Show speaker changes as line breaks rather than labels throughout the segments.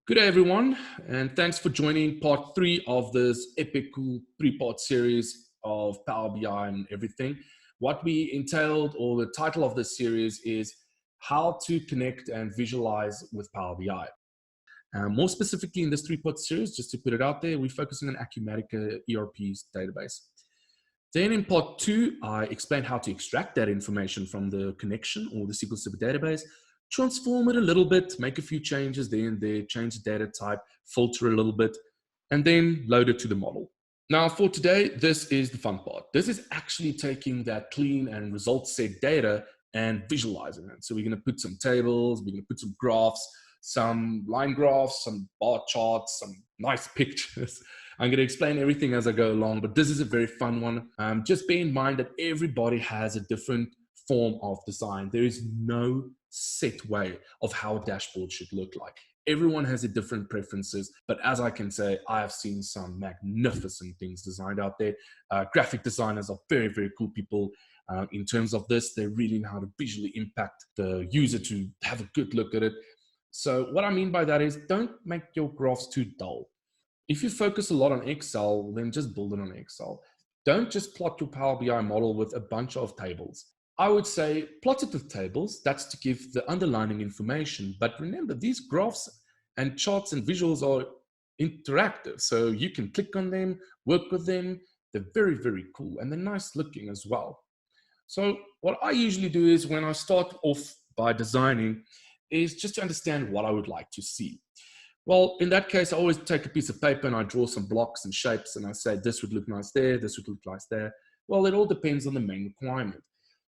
Good day, everyone, and thanks for joining part 3 of this epic cool 3-part series of Power BI and everything. What we entailed, or the title of this series, is how to connect and visualize with Power BI. More specifically in this 3-part series, just to put it out there, we're focusing on Acumatica ERP database. Then in part 2, I explained how to extract that information from the connection or the SQL Server database, transform it a little bit, make a few changes there and there, change the data type, filter a little bit, and then load it to the model. Now for today, this is the fun part. This is actually taking that clean and results set data and visualizing it. So we're going to put some tables, we're going to put some graphs, some line graphs, some bar charts, some nice pictures. I'm going to explain everything as I go along, but this is a very fun one. Just bear in mind that everybody has a different form of design. There is no set way of how a dashboard should look like. Everyone has a different preferences, but as I can say, I have seen some magnificent things designed out there. Graphic designers are very, very cool people. In terms of this, they really know how to visually impact the user to have a good look at it. So what I mean by that is don't make your graphs too dull. If you focus a lot on Excel, then just build it on Excel. Don't just plot your Power BI model with a bunch of tables. I would say plot it with tables. That's to give the underlying information. But remember, these graphs and charts and visuals are interactive. So you can click on them, work with them. They're very, very cool. And they're nice looking as well. So what I usually do is when I start off by designing is just to understand what I would like to see. Well, in that case, I always take a piece of paper and I draw some blocks and shapes and I say, this would look nice there, this would look nice there. Well, it all depends on the main requirement.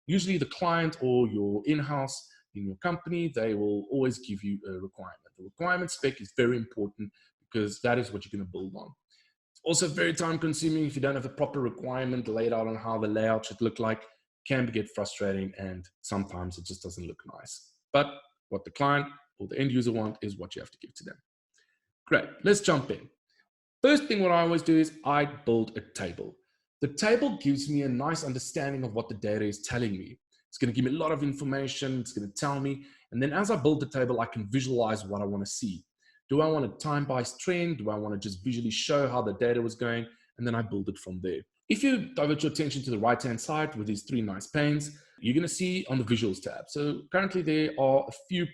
Usually the client or your in-house in your company, they will always give you a requirement. The requirement spec is very important because that is what you're going to build on. It's also very time consuming if you don't have a proper requirement laid out on how the layout should look like. It can get frustrating and sometimes it just doesn't look nice. But what the client or the end user want is what you have to give to them. Great, let's jump in. First thing what I always do is I build a table. The table gives me a nice understanding of what the data is telling me. It's going to give me a lot of information. It's going to tell me. And then as I build the table, I can visualize what I want to see. Do I want a time-based trend? Do I want to just visually show how the data was going? And then I build it from there. If you divert your attention to the right-hand side with these 3 nice panes, you're going to see on the visuals tab. So currently there are a few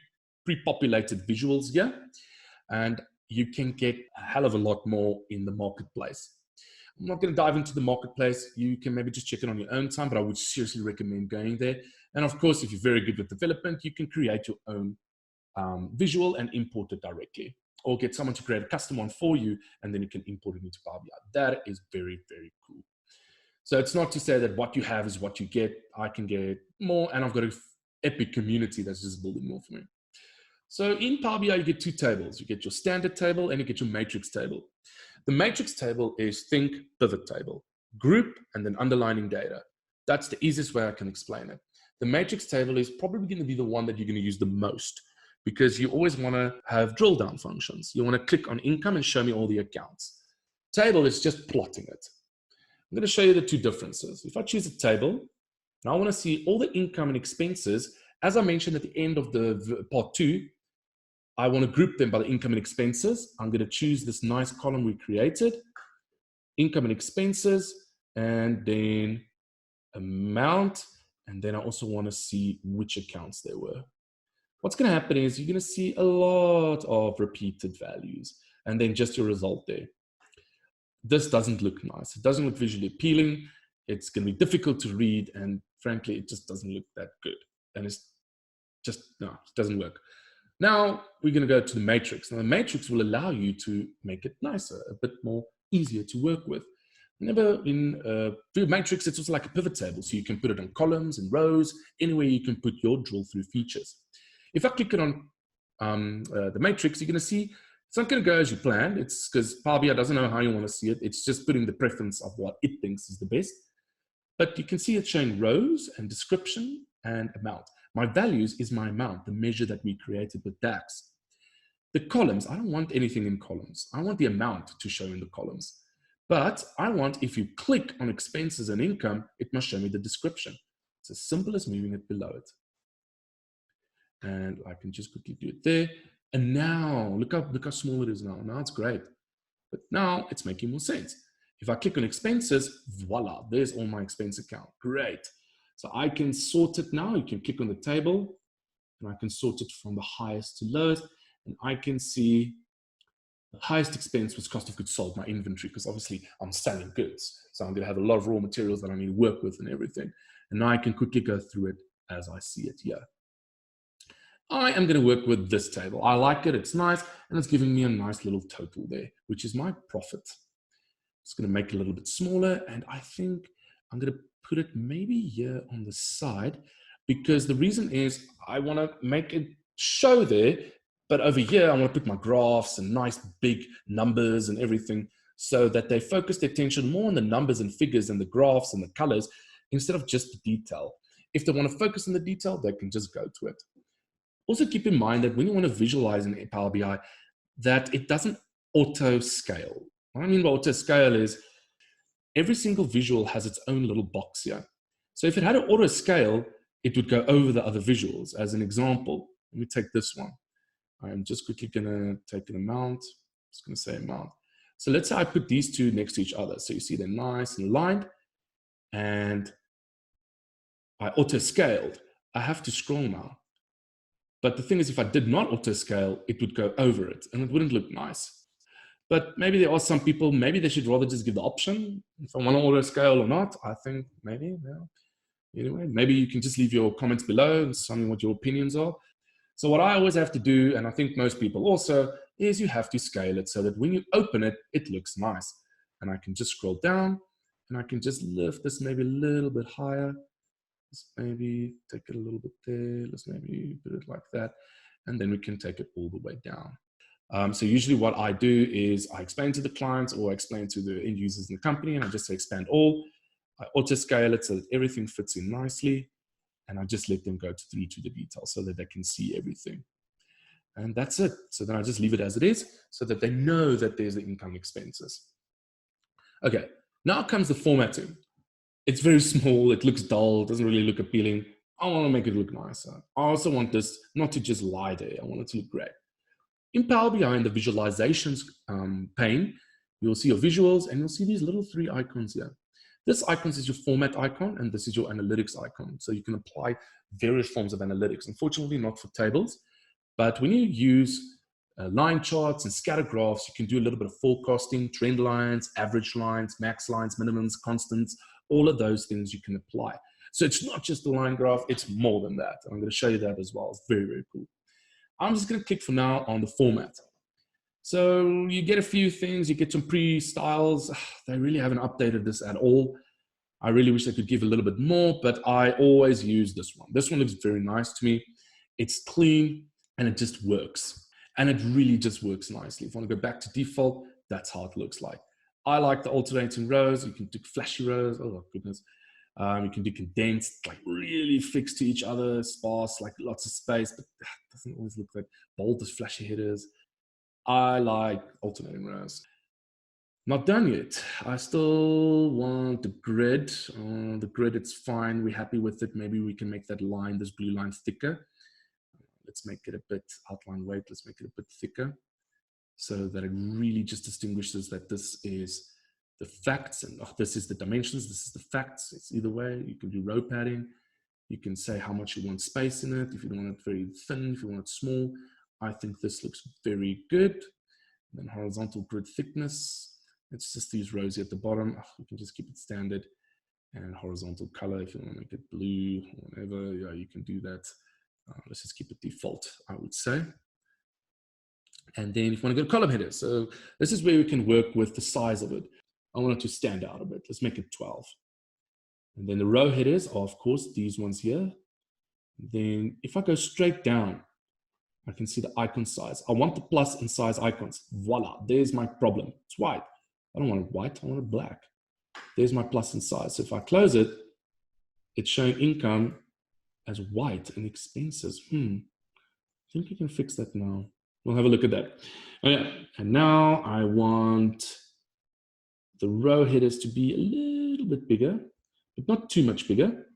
pre-populated visuals here. And you can get a hell of a lot more in the marketplace. I'm not going to dive into the marketplace. You can maybe just check it on your own time, but I would seriously recommend going there. And of course, if you're very good with development, you can create your own visual and import it directly, or get someone to create a custom one for you, and then you can import it into Power BI. That is very, very cool. So it's not to say that what you have is what you get. I can get more, and I've got an epic community that's just building more for me. So in Power BI, you get 2 tables. You get your standard table and you get your matrix table. The matrix table is think pivot table, group, and then underlining data. That's the easiest way I can explain it. The matrix table is probably going to be the one that you're going to use the most because you always want to have drill down functions. You want to click on income and show me all the accounts. Table is just plotting it. I'm going to show you the 2 differences. If I choose a table, and I want to see all the income and expenses, as I mentioned at the end of the part 2, I want to group them by the income and expenses. I'm going to choose this nice column we created, income and expenses, and then amount. And then I also want to see which accounts there were. What's going to happen is you're going to see a lot of repeated values and then just your result there. This doesn't look nice. It doesn't look visually appealing. It's going to be difficult to read. And frankly, it just doesn't look that good. And it's just, no, it doesn't work. Now we're going to go to the matrix. Now the matrix will allow you to make it nicer, a bit more easier to work with. Remember in matrix, it's also like a pivot table. So you can put it on columns and rows, anywhere you can put your drill through features. If I click it on the matrix, you're going to see it's not going to go as you planned. It's because Power BI doesn't know how you want to see it. It's just putting the preference of what it thinks is the best. But you can see it's showing rows and description and amount. My values is my amount, the measure that we created with DAX. The columns, I don't want anything in columns. I want the amount to show in the columns. But I want, if you click on expenses and income, it must show me the description. It's as simple as moving it below it. And I can just quickly do it there. And now, look how small it is now. Now it's great. But now it's making more sense. If I click on expenses, voila, there's all my expense account. Great. So I can sort it now. You can click on the table and I can sort it from the highest to lowest. And I can see the highest expense was cost of goods sold, my inventory, because obviously I'm selling goods. So I'm going to have a lot of raw materials that I need to work with and everything. And now I can quickly go through it as I see it here. I am going to work with this table. I like it. It's nice. And it's giving me a nice little total there, which is my profit. Just going to make it a little bit smaller. And I think I'm going to put it maybe here on the side, because the reason is I want to make it show there. But over here, I want to put my graphs and nice big numbers and everything so that they focus their attention more on the numbers and figures and the graphs and the colors instead of just the detail. If they want to focus on the detail, they can just go to it. Also keep in mind that when you want to visualize in Power BI, that it doesn't auto scale. What I mean by auto scale is every single visual has its own little box here. So if it had an auto scale, it would go over the other visuals. As an example, let me take this one. I'm just quickly going to take an amount. I'm just going to say amount. So let's say I put these two next to each other. So you see they're nice and aligned. And I auto scaled. I have to scroll now. But the thing is, if I did not auto scale, it would go over it and it wouldn't look nice. But maybe there are some people, maybe they should rather just give the option if I want to auto scale or not. I think maybe, yeah. Anyway, maybe you can just leave your comments below and tell me what your opinions are. So what I always have to do, and I think most people also, is you have to scale it so that when you open it, it looks nice. And I can just scroll down and I can just lift this maybe a little bit higher. Let's maybe take it a little bit there. Let's maybe put it like that. And then we can take it all the way down. So usually what I do is I explain to the clients or I explain to the end users in the company and I just say expand all. I auto scale it so that everything fits in nicely. And I just let them go through to the details so that they can see everything. And that's it. So then I just leave it as it is so that they know that there's the income expenses. Okay, now comes the formatting. It's very small, it looks dull, doesn't really look appealing. I want to make it look nicer. I also want this not to just lie there. I want it to look great. In Power BI, in the visualizations pane, you'll see your visuals and you'll see these little three icons here. This icon is your format icon and this is your analytics icon. So you can apply various forms of analytics. Unfortunately, not for tables, but when you use line charts and scatter graphs, you can do a little bit of forecasting, trend lines, average lines, max lines, minimums, constants, all of those things you can apply. So it's not just a line graph, it's more than that. I'm going to show you that as well. It's very, very cool. I'm just going to click for now on the format. So you get a few things, you get some pre-styles. They really haven't updated this at all. I really wish they could give a little bit more, but I always use this one. This one looks very nice to me. It's clean and it just works. And it really just works nicely. If you want to go back to default, that's how it looks like. I like the alternating rows. You can do flashy rows. Oh, goodness. You can do condensed, like really fixed to each other, sparse, like lots of space, but it doesn't always look like bold as flashy headers. I like alternating rows. Not done yet. I still want the grid. The grid, it's fine. We're happy with it. Maybe we can make that line, this blue line, thicker. Let's make it a bit outline weight. Let's make it a bit thicker so that it really just distinguishes that this is the facts and this is the dimensions. This is the facts. It's either way. You can do row padding. You can say how much you want space in it. If you don't want it very thin, if you want it small. I think this looks very good. And then horizontal grid thickness. It's just these rows here at the bottom. You can just keep it standard. And horizontal color, if you want to make it blue or whatever, yeah, you can do that. Let's just keep it default, I would say. And then if you want to go to column headers, so this is where we can work with the size of it. I want it to stand out a bit. Let's make it 12. And then the row headers are, of course, these ones here. Then if I go straight down, I can see the icon size. I want the plus and size icons. Voila, there's my problem. It's white. I don't want it white, I want it black. There's my plus and size. So if I close it, it's showing income as white and expenses. I think we can fix that now. We'll have a look at that. Oh, yeah. And now I want the row headers to be a little bit bigger, but not too much bigger,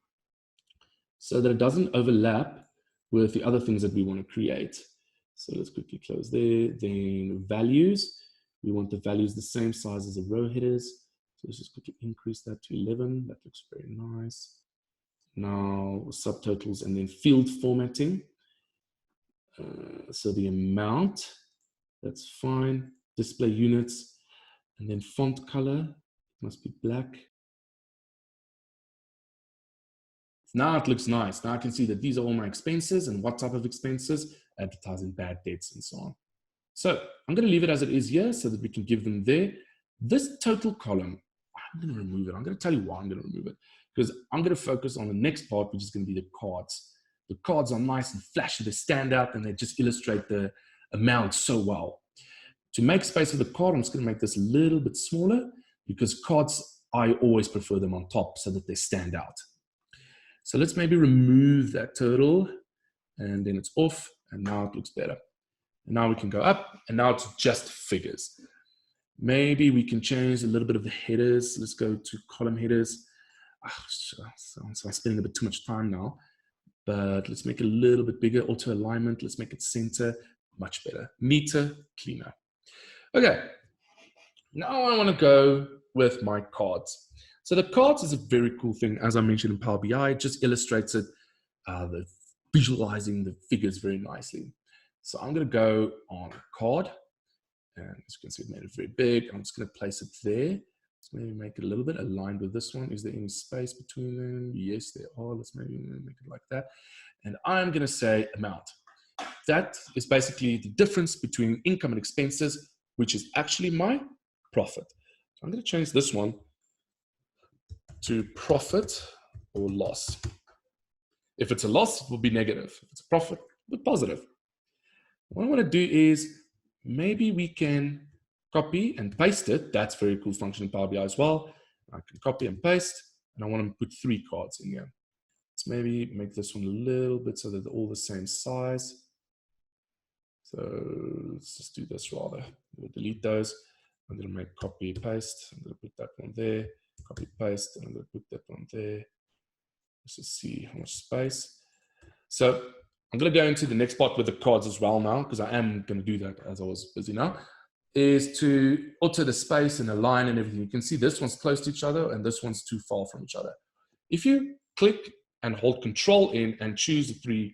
so that it doesn't overlap with the other things that we want to create. So let's quickly close there. Then values. We want the values the same size as the row headers. So let's just quickly increase that to 11. That looks very nice. Now subtotals and then field formatting. So the amount, that's fine. Display units, and then font color must be black. Now it looks nice. Now I can see that these are all my expenses and what type of expenses, advertising, bad debts, and so on. So I'm going to leave it as it is here so that we can give them there. This total column, I'm going to remove it. I'm going to tell you why I'm going to remove it. Because I'm going to focus on the next part, which is going to be the cards. The cards are nice and flashy. They stand out and they just illustrate the amount so well. To make space for the card, I'm just going to make this a little bit smaller because cards, I always prefer them on top so that they stand out. So let's maybe remove that total and then it's off and now it looks better. And now we can go up and now it's just figures. Maybe we can change a little bit of the headers. Let's go to column headers. So I'm spending a bit too much time now, but let's make it a little bit bigger. Auto alignment, let's make it center, much better. Neater, cleaner. Okay, now I want to go with my cards. So the cards is a very cool thing. As I mentioned in Power BI, it just illustrates it, the visualizing the figures very nicely. So I'm going to go on card, and as you can see, it made it very big. I'm just going to place it there. Let's maybe make it a little bit aligned with this one. Is there any space between them? Yes, there are. Let's maybe make it like that. And I'm going to say amount. That is basically the difference between income and expenses, which is actually my profit. So I'm going to change this one to profit or loss. If it's a loss, it will be negative. If it's a profit, it will be positive. What I want to do is maybe we can copy and paste it. That's a very cool function in Power BI as well. I can copy and paste, and I want to put 3 cards in here. Let's maybe make this one a little bit so that they're all the same size. So let's just do this rather. We'll delete those. I'm going to make copy paste. I'm going to put that one there. Copy paste, and I'm going to put that one there. Let's just see how much space. So I'm going to go into the next part with the cards as well now, because I am going to do that as I was busy now, is to alter the space and align and everything. You can see this one's close to each other and this one's too far from each other. If you click and hold Control in and choose the 3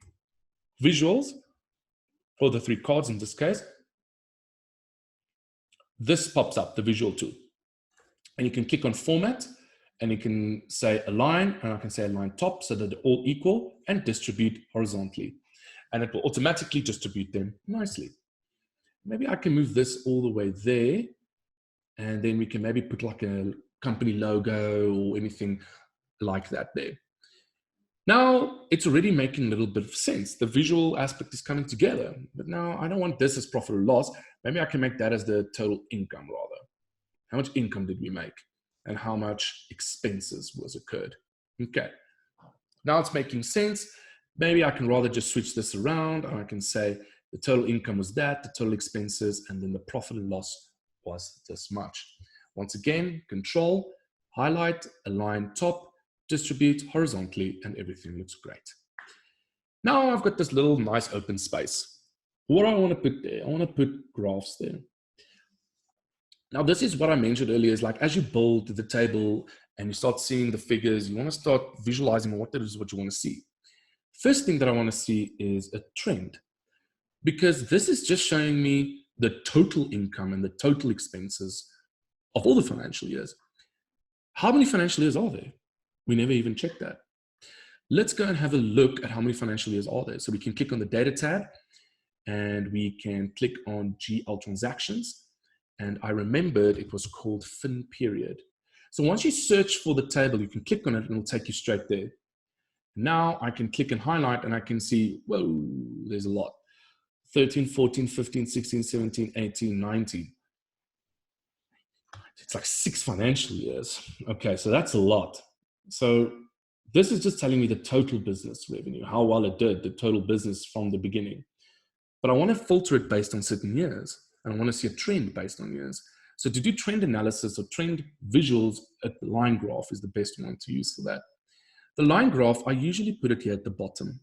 visuals, or the 3 cards in this case, this pops up, the visual tool. And you can click on Format, and you can say Align, and I can say Align Top so that they're all equal, and Distribute horizontally. And it will automatically distribute them nicely. Maybe I can move this all the way there, and then we can maybe put like a company logo or anything like that there. Now it's already making a little bit of sense. The visual aspect is coming together, but now I don't want this as profit or loss. Maybe I can make that as the total income rather. How much income did we make and how much expenses was occurred? Okay, now it's making sense. Maybe I can rather just switch this around and I can say the total income was that, the total expenses, and then the profit and loss was this much. Once again, Control, highlight, align top, distribute horizontally, and everything looks great. Now I've got this little nice open space. What do I want to put there? I want to put graphs there. Now this is what I mentioned earlier, is like as you build the table and you start seeing the figures, you want to start visualizing what that is what you want to see. First thing that I want to see is a trend, because this is just showing me the total income and the total expenses of all the financial years. How many financial years are there? We never even checked that. Let's go and have a look at how many financial years are there. So we can click on the data tab and we can click on GL transactions. And I remembered it was called fin period. So once you search for the table, you can click on it and it'll take you straight there. Now I can click and highlight and I can see, whoa, there's a lot. 13, 14, 15, 16, 17, 18, 19. It's like 6 financial years. Okay, so that's a lot. So this is just telling me the total business revenue, how well it did, the total business from the beginning. But I want to filter it based on certain years, and I want to see a trend based on years. So to do trend analysis or trend visuals, a line graph is the best one to use for that. The line graph, I usually put it here at the bottom.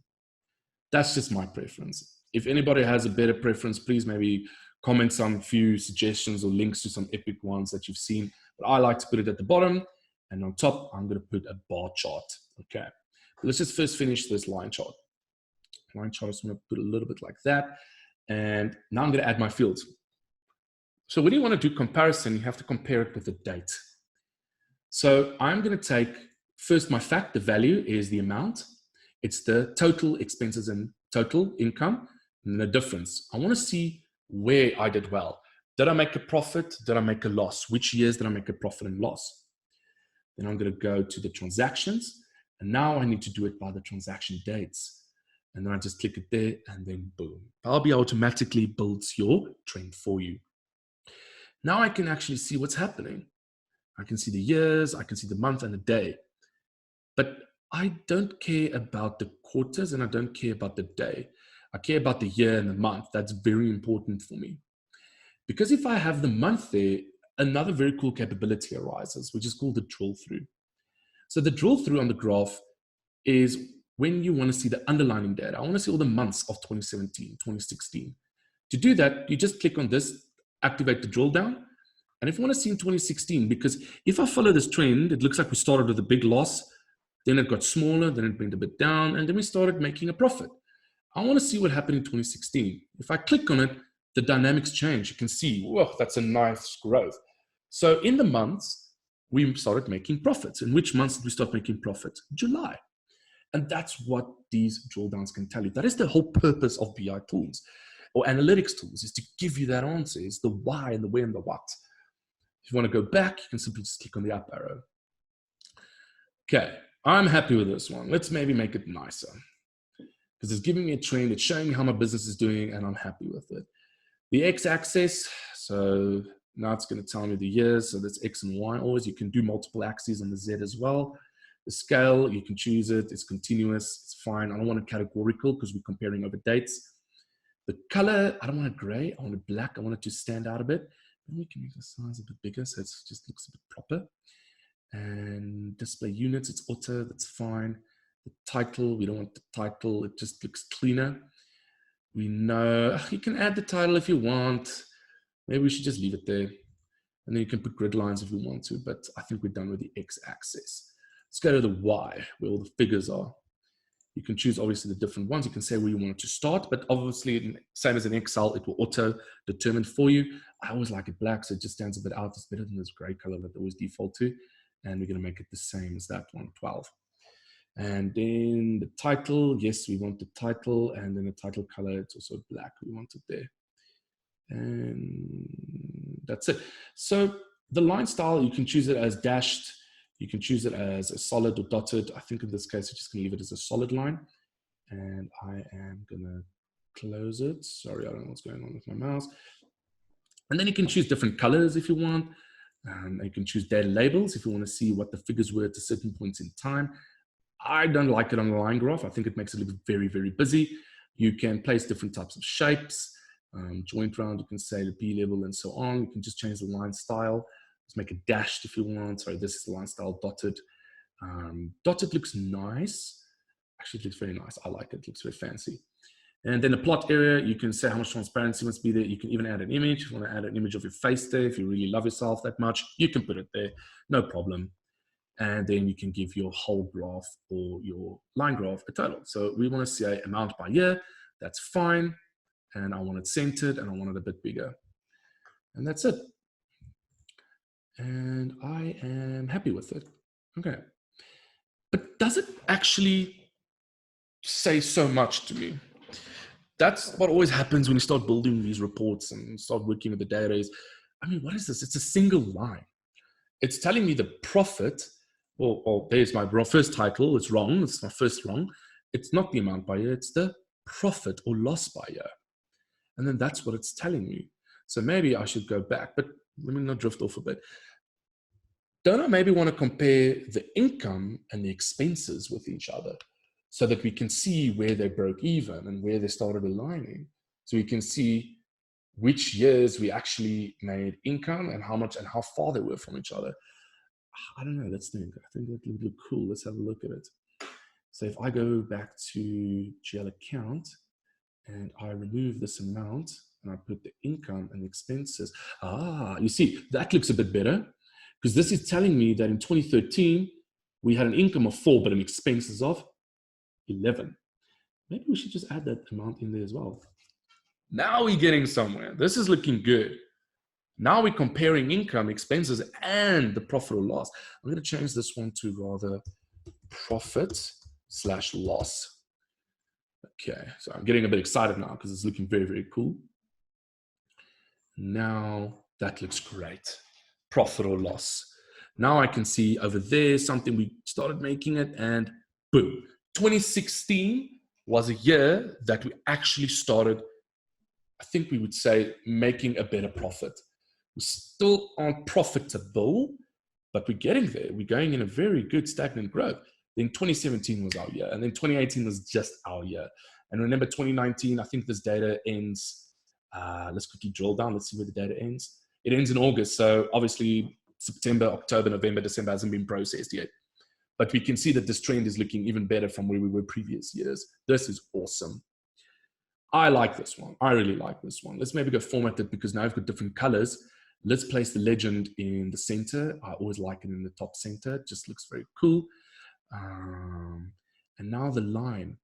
That's just my preference. If anybody has a better preference, please maybe comment some few suggestions or links to some epic ones that you've seen. But I like to put it at the bottom, and on top, I'm going to put a bar chart. Okay, let's just first finish this line chart. Line chart, I'm going to put a little bit like that. And now I'm going to add my fields. So when you want to do comparison, you have to compare it with the date. So I'm going to take first my fact, the value is the amount. It's the total expenses and total income, and the difference. I want to see where I did well. Did I make a profit? Did I make a loss? Which years did I make a profit and loss? Then I'm going to go to the transactions, and now I need to do it by the transaction dates. And then I just click it there, and then boom. Power BI automatically builds your trend for you. Now I can actually see what's happening. I can see the years, I can see the month and the day. But I don't care about the quarters, and I don't care about the day. I care about the year and the month. That's very important for me. Because if I have the month there, another very cool capability arises, which is called the drill through. So the drill through on the graph is when you want to see the underlying data. I want to see all the months of 2017, 2016. To do that, you just click on this, activate the drill down. And if you want to see in 2016, because if I follow this trend, it looks like we started with a big loss, then it got smaller, then it went a bit down, and then we started making a profit. I want to see what happened in 2016. If I click on it, the dynamics change. You can see, whoa, that's a nice growth. So in the months, we started making profits. In which months did we start making profits? July. And that's what these drill downs can tell you. That is the whole purpose of BI tools or analytics tools, is to give you that answer. It's the why and the where and the what. If you want to go back, you can simply just click on the up arrow. Okay, I'm happy with this one. Let's maybe make it nicer, because it's giving me a trend. It's showing me how my business is doing, and I'm happy with it. The x-axis, so now it's going to tell me the years. So that's X and Y always. You can do multiple axes on the Z as well. The scale, you can choose it. It's continuous. It's fine. I don't want it categorical because we're comparing over dates. The color, I don't want it gray. I want it black. I want it to stand out a bit. And we can make the size a bit bigger so it just looks a bit proper. And display units, it's auto. That's fine. The title, we don't want the title. It just looks cleaner. We know you can add the title if you want. Maybe we should just leave it there. And then you can put grid lines if you want to, but I think we're done with the x-axis. Let's go to the y, where all the figures are. You can choose obviously the different ones. You can say where you want it to start, but obviously, same as in Excel, it will auto determine for you. I always like it black, so it just stands a bit out. It's better than this gray color that they always default to. And we're going to make it the same as that one, 12. And then the title, yes, we want the title, and then the title color, it's also black. We want it there. And that's it. So the line style, you can choose it as dashed. You can choose it as a solid or dotted. I think in this case, I'm just going to leave it as a solid line. And I am going to close it. Sorry, I don't know what's going on with my mouse. And then you can choose different colors if you want. You can choose data labels if you want to see what the figures were at a certain points in time. I don't like it on a line graph. I think it makes it look very, very busy. You can place different types of shapes. Joint round, you can say the B level and so on. You can just change the line style. Just make it dashed if you want. Sorry, this is the line style, dotted. Dotted looks nice. Actually, it looks very nice. I like it. It looks very fancy. And then the plot area, you can say how much transparency must be there. You can even add an image. If you want to add an image of your face there, if you really love yourself that much, you can put it there. No problem. And then you can give your whole graph or your line graph a total. So we want to say amount by year. That's fine. And I want it centered, and I want it a bit bigger. And that's it. And I am happy with it. Okay. But does it actually say so much to me? That's what always happens when you start building these reports and start working with the data is, I mean, what is this? It's a single line. It's telling me the profit. Well, there's my first title. It's wrong. It's my first wrong. It's not the amount by year. It's the profit or loss by year. And then that's what it's telling me. So maybe I should go back, but let me not drift off a bit. Don't I maybe want to compare the income and the expenses with each other so that we can see where they broke even and where they started aligning? So we can see which years we actually made income and how much and how far they were from each other. I don't know. Let's think. I think that would look cool. Let's have a look at it. So if I go back to GL account and I remove this amount and I put the income and the expenses. You see, that looks a bit better because this is telling me that in 2013, we had an income of 4, but an expenses of 11. Maybe we should just add that amount in there as well. Now we're getting somewhere. This is looking good. Now we're comparing income, expenses, and the profit or loss. I'm going to change this one to rather profit/loss. Okay, so I'm getting a bit excited now because it's looking very, very cool. Now that looks great. Profit or loss. Now I can see over there something we started making it, and boom. 2016 was a year that we actually started, I think we would say, making a better profit. We still aren't profitable, but we're getting there. We're going in a very good stagnant growth. Then 2017 was our year, and then 2018 was just our year. And remember 2019, I think this data ends, let's quickly drill down. Let's see where the data ends. It ends in August. So obviously September, October, November, December hasn't been processed yet. But we can see that this trend is looking even better from where we were previous years. This is awesome. I like this one. I really like this one. Let's maybe go format it because now I've got different colors. Let's place the legend in the center. I always like it in the top center. It just looks very cool. And now the line.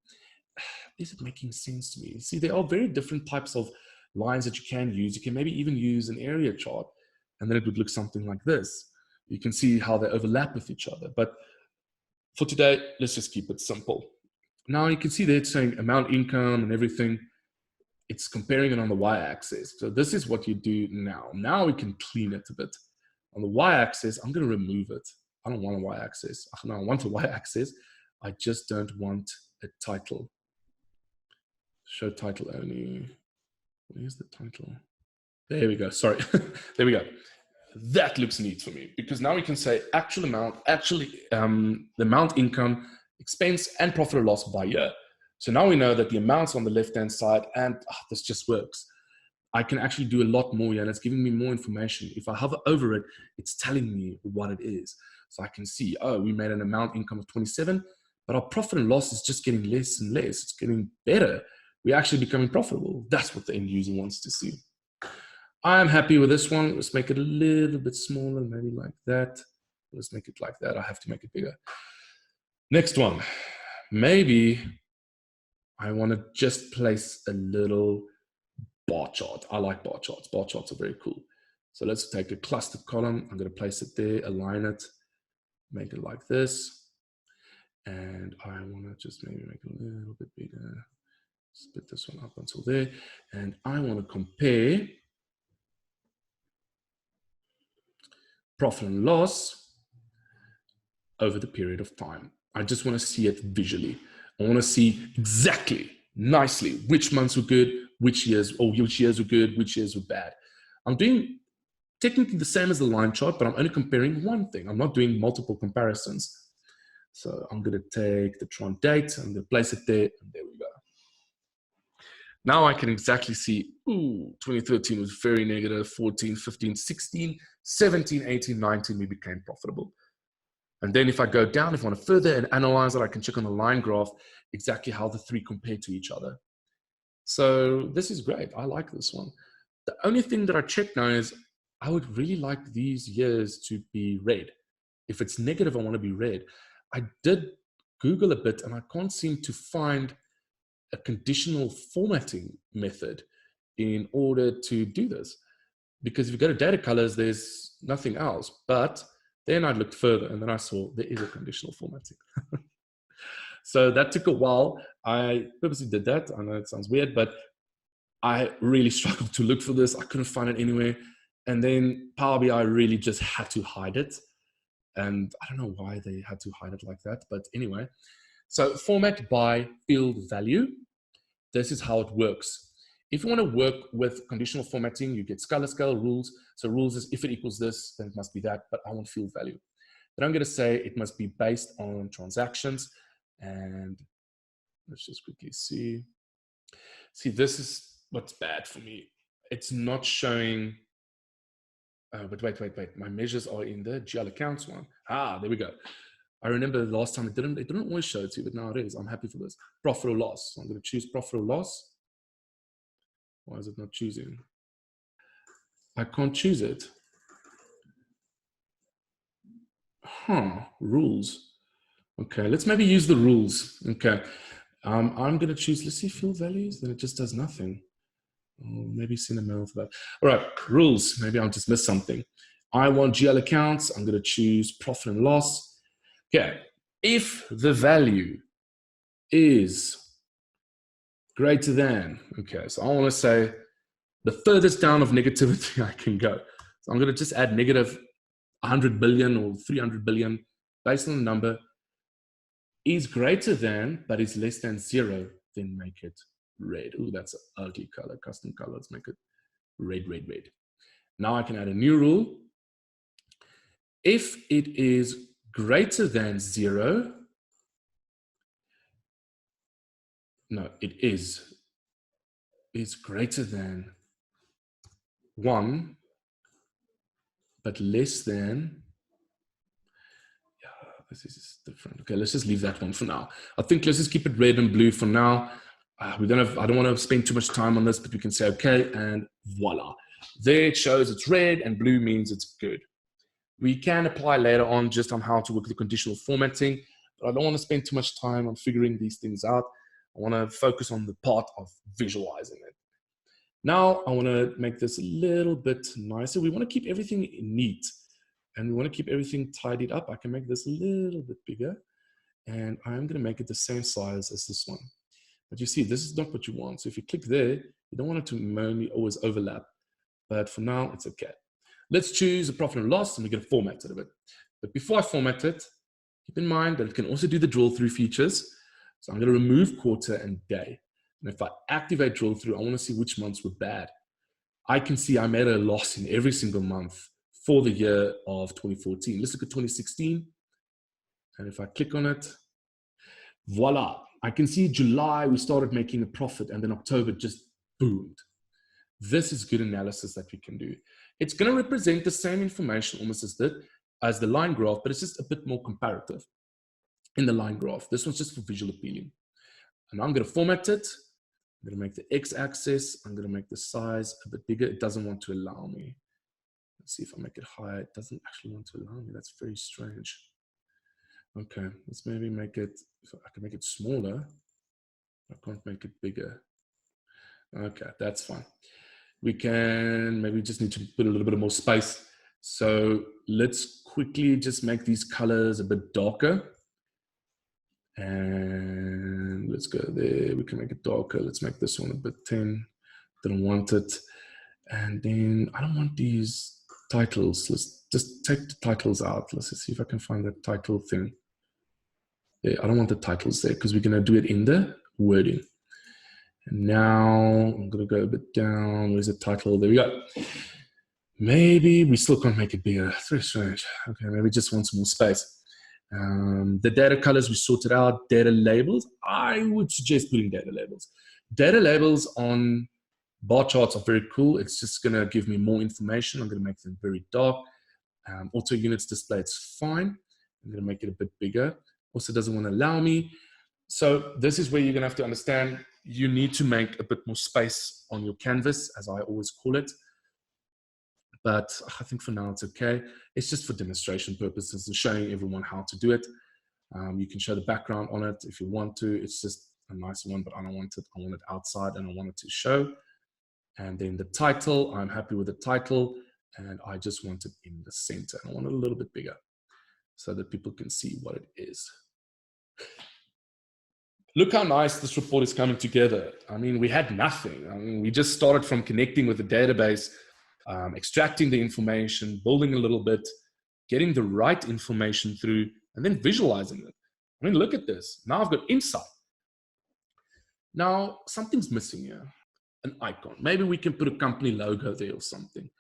Is it making sense to me? See, there are very different types of lines that you can use. You can maybe even use an area chart, and then it would look something like this. You can see how they overlap with each other. But for today, let's just keep it simple. Now you can see that it's saying amount income and everything. It's comparing it on the y-axis. So this is what you do now. Now we can clean it a bit. On the y-axis, I'm going to remove it. I don't want a y-axis. No, I want a y-axis. I just don't want a title. Show title only. Where's the title? There we go. Sorry. There we go. That looks neat for me because now we can say actual amount, the amount income, expense, and profit or loss by year. So now we know that the amounts on the left-hand side, and this just works. I can actually do a lot more here, and it's giving me more information. If I hover over it, it's telling me what it is. So I can see, oh, we made an amount income of 27, but our profit and loss is just getting less and less. It's getting better. We're actually becoming profitable. That's what the end user wants to see. I'm happy with this one. Let's make it a little bit smaller, maybe like that. Let's make it like that. I have to make it bigger. Next one. Maybe I want to just place a little bar chart. I like bar charts. Bar charts are very cool. So let's take a clustered column. I'm going to place it there, align it, make it like this. And I want to just maybe make it a little bit bigger. Split this one up until there. And I want to compare profit and loss over the period of time. I just want to see it visually. I want to see exactly, nicely, which months were good, which years were good, which years were bad. I'm doing technically the same as the line chart, but I'm only comparing one thing. I'm not doing multiple comparisons. So I'm going to take the Tron date, I'm going to place it there, and there we go. Now I can exactly see, 2013 was very negative, 14, 15, 16, 17, 18, 19, we became profitable. And then if I go down, if I want to further and analyze it, I can check on the line graph exactly how the three compare to each other. So this is great. I like this one. The only thing that I check now is I would really like these years to be red. If it's negative, I want to be red. I did Google a bit and I can't seem to find a conditional formatting method in order to do this. Because if you go to data colors, there's nothing else. But then I looked further and then I saw there is a conditional formatting. So that took a while. I purposely did that. I know it sounds weird, but I really struggled to look for this. I couldn't find it anywhere. And then Power BI really just had to hide it. And I don't know why they had to hide it like that. But anyway, so format by field value. This is how it works. If you want to work with conditional formatting, you get color scale rules. So rules is if it equals this, then it must be that, but I want field value. Then I'm going to say it must be based on transactions. And let's just quickly see. See, this is what's bad for me. It's not showing, but wait. My measures are in the GL accounts one. There we go. I remember the last time it didn't always show it to you, but now it is. I'm happy for this. Profit or loss. So I'm going to choose profit or loss. Why is it not choosing? I can't choose it. Rules. Okay, let's maybe use the rules. Okay, I'm going to choose, let's see, field values, then it just does nothing. Oh, maybe send a mail for that. All right, rules. Maybe I'll just miss something. I want GL accounts. I'm going to choose profit and loss. Okay, if the value is greater than, okay, so I want to say the furthest down of negativity I can go. So I'm going to just add negative 100 billion or 300 billion based on the number. Is greater than, but is less than 0, then make it red. Oh, that's an ugly color. Custom color. Let's make it red, red, red. Now I can add a new rule. If it is greater than 0, no, it is greater than 1, but less than, this is different. Okay, let's just leave that one for now. I think let's just keep it red and blue for now. I don't want to spend too much time on this, but we can say okay, and voila. There it shows it's red, and blue means it's good. We can apply later on just on how to work with the conditional formatting, but I don't want to spend too much time on figuring these things out. I want to focus on the part of visualizing it. Now I want to make this a little bit nicer. We want to keep everything neat, and we want to keep everything tidied up. I can make this a little bit bigger, and I'm going to make it the same size as this one. But you see, this is not what you want. So if you click there, you don't want it to only always overlap. But for now, it's okay. Let's choose a profit and loss, and we're going to format it a bit. But before I format it, keep in mind that it can also do the drill through features. So I'm going to remove quarter and day. And if I activate drill through, I want to see which months were bad. I can see I made a loss in every single month for the year of 2014. Let's look at 2016. And if I click on it, voila. I can see July, we started making a profit, and then October just boomed. This is good analysis that we can do. It's going to represent the same information almost as the line graph, but it's just a bit more comparative in the line graph. This one's just for visual appealing. And I'm going to format it. I'm going to make the x-axis. I'm going to make the size a bit bigger. It doesn't want to allow me. Let's see if I make it higher. It doesn't actually want to allow me. That's very strange. Okay, let's maybe make it, if I can make it smaller. I can't make it bigger. Okay, that's fine. We can maybe just need to put a little bit more space. So let's quickly just make these colors a bit darker. And let's go there. We can make it darker. Let's make this one a bit thin. Didn't want it. And then I don't want these titles. Let's just take the titles out. Let's just see if I can find that title thing. Yeah, I don't want the titles there because we're going to do it in the wording. And now I'm going to go a bit down. Where's the title? There we go. Maybe we still can't make it bigger. It's very strange. Okay, maybe just want some more space. The data colors we sorted out. Data labels. I would suggest putting data labels. Data labels on bar charts are very cool. It's just going to give me more information. I'm going to make them very dark. Auto units display, it's fine. I'm going to make it a bit bigger. Also doesn't want to allow me. So this is where you're going to have to understand you need to make a bit more space on your canvas, as I always call it. But I think for now it's okay. It's just for demonstration purposes and showing everyone how to do it. You can show the background on it if you want to. It's just a nice one, but I don't want it. I want it outside and I want it to show. And then the title, I'm happy with the title. And I just want it in the center. I want it a little bit bigger so that people can see what it is. Look how nice this report is coming together. I mean, we had nothing. I mean, we just started from connecting with the database, extracting the information, building a little bit, getting the right information through, and then visualizing it. I mean, look at this. Now I've got insight. Now, something's missing here. An icon. Maybe we can put a company logo there or something.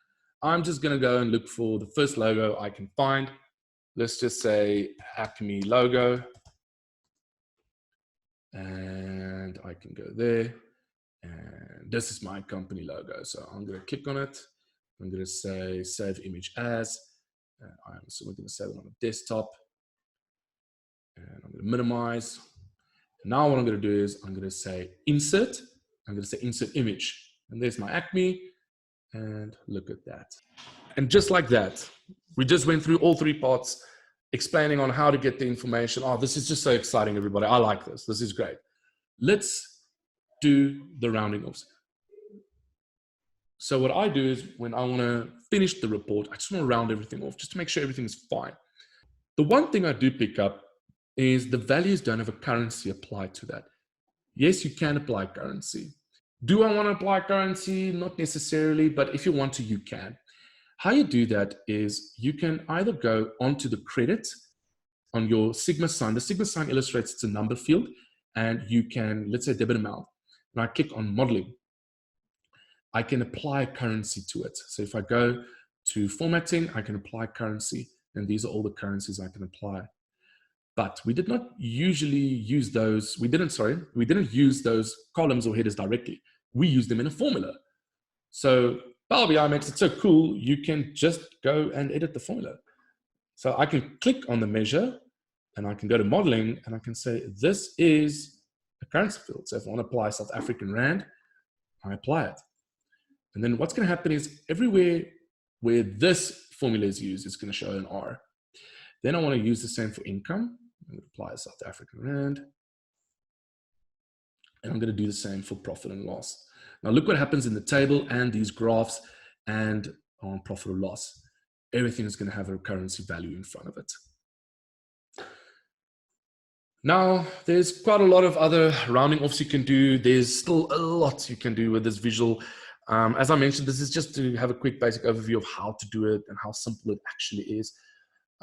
I'm just going to go and look for the first logo I can find. Let's just say Acme logo. And I can go there. And this is my company logo. So I'm going to click on it. I'm going to say save image as. I'm also going to save it on a desktop. And I'm going to minimize. And now what I'm going to do is I'm going to say insert. I'm going to say insert image. And there's my Acme. And look at that. And just like that, we just went through all 3 parts, explaining on how to get the information. Oh, this is just so exciting, everybody. I like this. This is great. Let's do the rounding offs. So what I do is when I want to finish the report, I just want to round everything off just to make sure everything's fine. The one thing I do pick up is the values don't have a currency applied to that. Yes, you can apply currency. Do I want to apply currency? Not necessarily, but if you want to, you can. How you do that is you can either go onto the credit on your Sigma sign. The Sigma sign illustrates it's a number field, and you can, let's say, debit amount. And I click on modeling. I can apply currency to it. So if I go to formatting, I can apply currency, and these are all the currencies I can apply. But we did not usually use those. We didn't use those columns or headers directly. We use them in a formula. So Power BI makes it so cool, you can just go and edit the formula. So I can click on the measure and I can go to modeling and I can say, this is a currency field. So if I want to apply South African Rand, I apply it. And then what's going to happen is everywhere where this formula is used, it's going to show an R. Then I want to use the same for income. I'm going to apply South African Rand. And I'm going to do the same for profit and loss. Now look what happens in the table and these graphs and on profit or loss. Everything is going to have a currency value in front of it. Now, there's quite a lot of other rounding offs you can do. There's still a lot you can do with this visual. As I mentioned, this is just to have a quick basic overview of how to do it and how simple it actually is.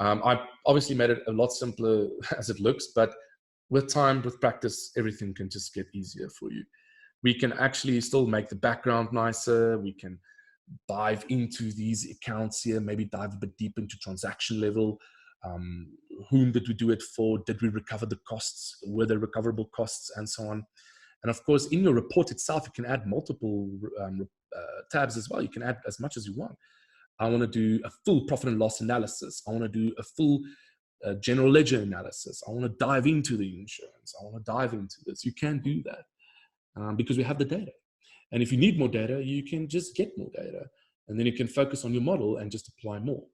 I obviously made it a lot simpler as it looks, but with time, with practice, everything can just get easier for you. We can actually still make the background nicer. We can dive into these accounts here, maybe dive a bit deep into transaction level. Whom did we do it for? Did we recover the costs? Were there recoverable costs and so on? And of course, in your report itself, you can add multiple tabs as well. You can add as much as you want. I want to do a full profit and loss analysis. I want to do a full general ledger analysis. I want to dive into the insurance. I want to dive into this. You can do that because we have the data. And if you need more data, you can just get more data. And then you can focus on your model and just apply more.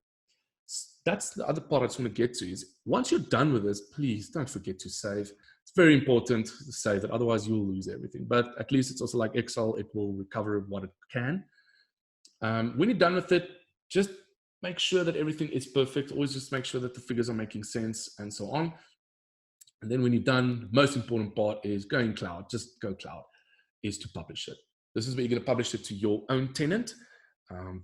That's the other part I just want to get to is once you're done with this, please don't forget to save. It's very important to save it. Otherwise, you'll lose everything. But at least it's also like Excel. It will recover what it can. When you're done with it, just make sure that everything is perfect. Always just make sure that the figures are making sense and so on. And then when you're done, the most important part is going cloud. Just go cloud, is to publish it. This is where you're going to publish it to your own tenant.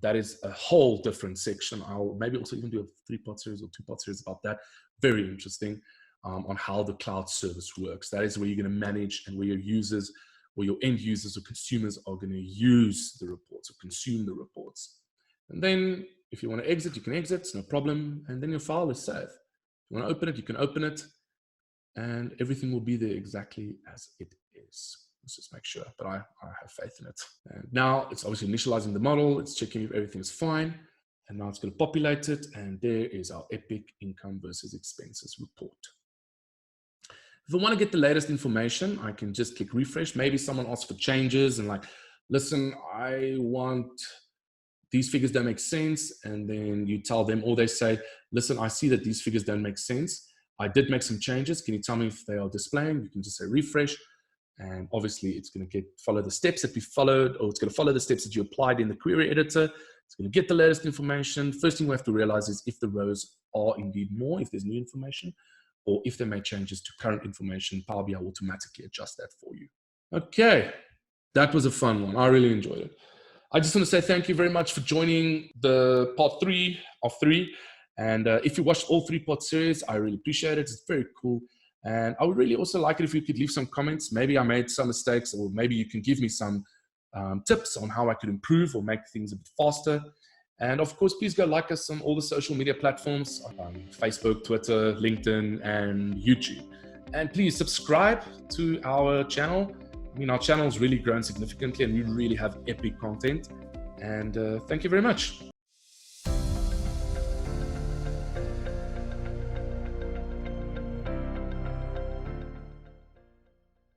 That is a whole different section. I'll maybe also even do a 3-part series or 2-part series about that. Very interesting on how the cloud service works. That is where you're going to manage and where your users or your end users or consumers are going to use the reports or consume the reports. And then if you want to exit, you can exit, it's no problem. And then your file is safe. If you want to open it, you can open it and everything will be there exactly as it is. Let's just make sure, but I have faith in it. And now it's obviously initializing the model. It's checking if everything is fine. And now it's going to populate it. And there is our epic income versus expenses report. If I want to get the latest information, I can just click refresh. Maybe someone asks for changes and like, listen, I want these figures don't make sense. And then you tell them, or they say, listen, I see that these figures don't make sense. I did make some changes. Can you tell me if they are displaying? You can just say refresh. And obviously it's going to follow the steps that we followed, or it's going to follow the steps that you applied in the query editor. It's going to get the latest information. First thing we have to realize is if the rows are indeed more, if there's new information, or if they make changes to current information, Power BI will automatically adjust that for you. Okay, that was a fun one. I really enjoyed it. I just want to say thank you very much for joining the part 3 of 3. And if you watched all 3-part series, I really appreciate it. It's very cool. And I would really also like it if you could leave some comments. Maybe I made some mistakes, or maybe you can give me some tips on how I could improve or make things a bit faster. And of course, please go like us on all the social media platforms, Facebook, Twitter, LinkedIn, and YouTube. And please subscribe to our channel. I mean, our channel has really grown significantly and we really have epic content. And thank you very much.